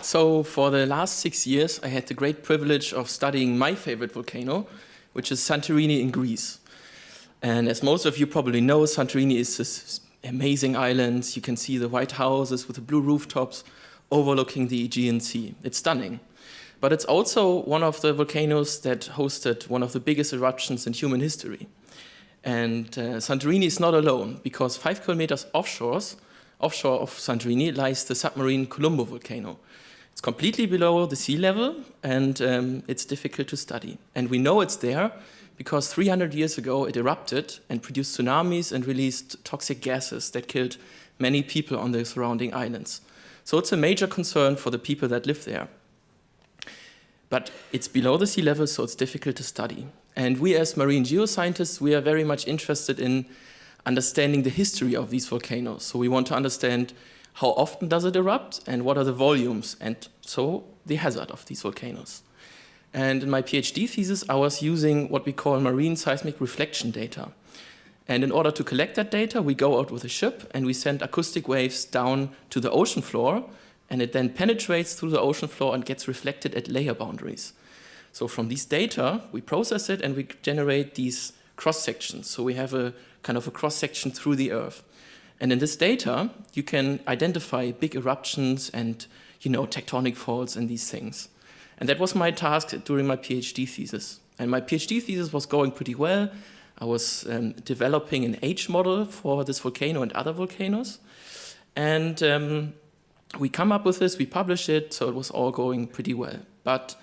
So for the last 6 years, I had the great privilege of studying my favorite volcano, which is Santorini in Greece. And as most of you probably know, Santorini is this amazing island. You can see the white houses with the blue rooftops overlooking the Aegean Sea. It's stunning. But it's also one of the volcanoes that hosted one of the biggest eruptions in human history. And Santorini is not alone, because 5 kilometers offshore of Santorini lies the submarine Colombo volcano. It's completely below the sea level, and it's difficult to study. And we know it's there because 300 years ago it erupted and produced tsunamis and released toxic gases that killed many people on the surrounding islands. So it's a major concern for the people that live there. But it's below the sea level, so it's difficult to study. And we as marine geoscientists, we are very much interested in understanding the history of these volcanoes. So we want to understand how often does it erupt and what are the volumes, and so the hazard of these volcanoes. And in my PhD thesis, I was using what we call marine seismic reflection data. And in order to collect that data, we go out with a ship and we send acoustic waves down to the ocean floor, and it then penetrates through the ocean floor and gets reflected at layer boundaries. So from these data, we process it and we generate these cross-sections. So we have a kind of a cross-section through the Earth. And in this data, you can identify big eruptions and, tectonic faults and these things. And that was my task during my PhD thesis. And my PhD thesis was going pretty well. I was developing an age model for this volcano and other volcanoes. And we come up with this, we published it, so it was all going pretty well. But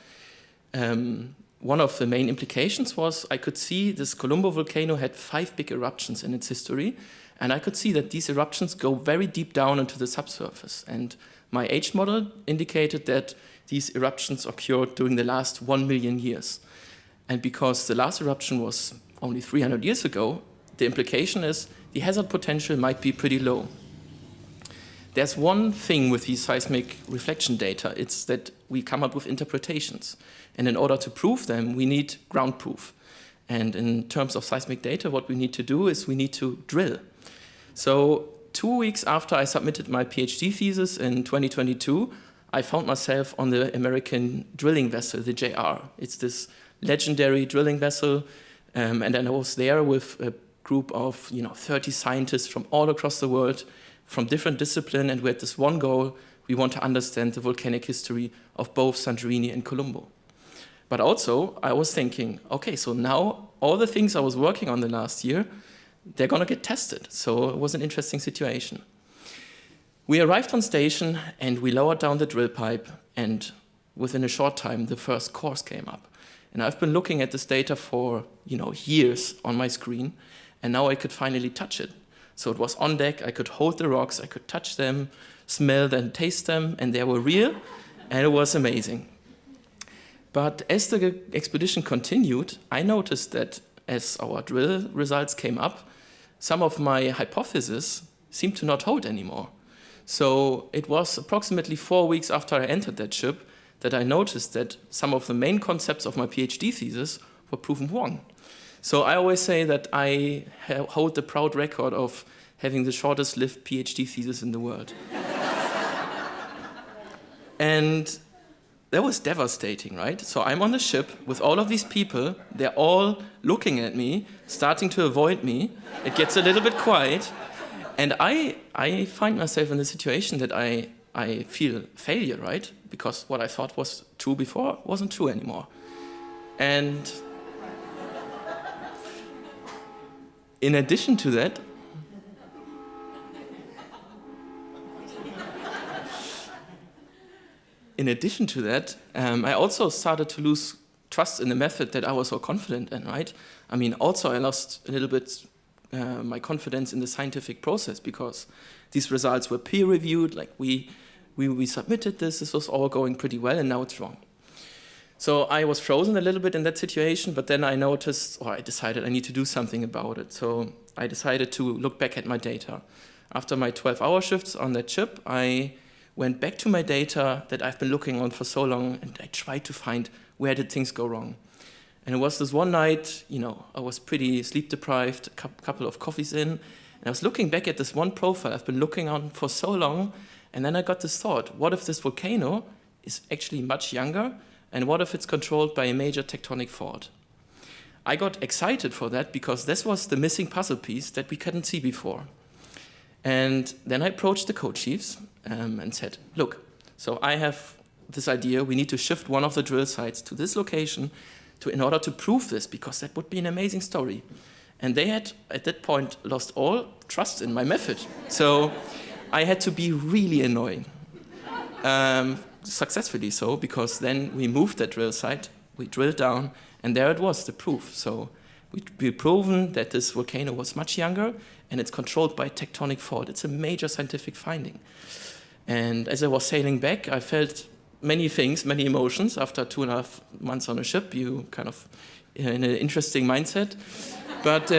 one of the main implications was I could see this Colombo volcano had 5 big eruptions in its history, and I could see that these eruptions go very deep down into the subsurface. And my age model indicated that these eruptions occurred during the last 1 million years. And because the last eruption was only 300 years ago, the implication is the hazard potential might be pretty low. There's one thing with these seismic reflection data, it's that we come up with interpretations. And in order to prove them, we need ground proof. And in terms of seismic data, what we need to do is we need to drill. So 2 weeks after I submitted my PhD thesis in 2022, I found myself on the American drilling vessel, the JR. It's this legendary drilling vessel. And then I was there with a group of 30 scientists from all across the world, from different disciplines, and we had this one goal: we want to understand the volcanic history of both Santorini and Colombo. But also, I was thinking, okay, so now all the things I was working on the last year, they're going to get tested. So it was an interesting situation. We arrived on station, and we lowered down the drill pipe, and within a short time, the first cores came up. And I've been looking at this data for years on my screen, and now I could finally touch it. So it was on deck, I could hold the rocks, I could touch them, smell them, taste them, and they were real, and it was amazing. But as the expedition continued, I noticed that as our drill results came up, some of my hypotheses seemed to not hold anymore. So it was approximately 4 weeks after I entered that ship that I noticed that some of the main concepts of my PhD thesis were proven wrong. So I always say that I hold the proud record of having the shortest lived PhD thesis in the world. And that was devastating, right? So I'm on the ship with all of these people. They're all looking at me, starting to avoid me. It gets a little bit quiet. And I find myself in the situation that I feel failure, right? Because what I thought was true before wasn't true anymore. And in addition to that, I also started to lose trust in the method that I was so confident in, right? I mean, also I lost a little bit my confidence in the scientific process, because these results were peer-reviewed, like we submitted this was all going pretty well, and now it's wrong. So I was frozen a little bit in that situation, but then I decided I need to do something about it. So I decided to look back at my data. After my 12-hour shifts on that ship, I went back to my data that I've been looking on for so long, and I tried to find where did things go wrong. And it was this one night, I was pretty sleep-deprived, a couple of coffees in, and I was looking back at this one profile I've been looking on for so long, and then I got this thought: what if this volcano is actually much younger? And what if it's controlled by a major tectonic fault? I got excited for that because this was the missing puzzle piece that we couldn't see before. And then I approached the co-chiefs and said, look, so I have this idea, we need to shift one of the drill sites to this location in order to prove this, because that would be an amazing story. And they had, at that point, lost all trust in my method. So I had to be really annoying. Successfully so, because then we moved that drill site, we drilled down, and there it was, the proof. So we've proven that this volcano was much younger, and it's controlled by tectonic fault. It's a major scientific finding. And as I was sailing back, I felt many things, many emotions. After 2.5 months on a ship, you kind of in an interesting mindset. But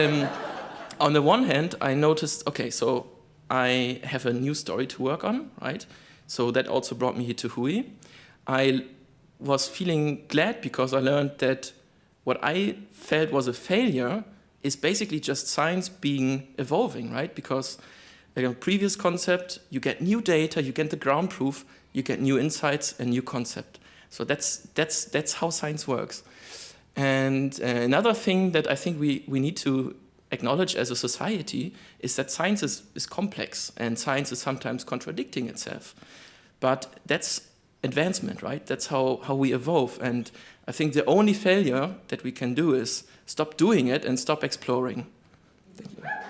on the one hand, I noticed, okay, so I have a new story to work on, right? So that also brought me here to Hui. I was feeling glad because I learned that what I felt was a failure is basically just science evolving, right? Because previous concept, you get new data, you get the ground proof, you get new insights and new concept. So that's how science works. And another thing that I think we need to acknowledge as a society is that science is complex and science is sometimes contradicting itself. But that's advancement, right? That's how we evolve. And I think the only failure that we can do is stop doing it and stop exploring. Thank you.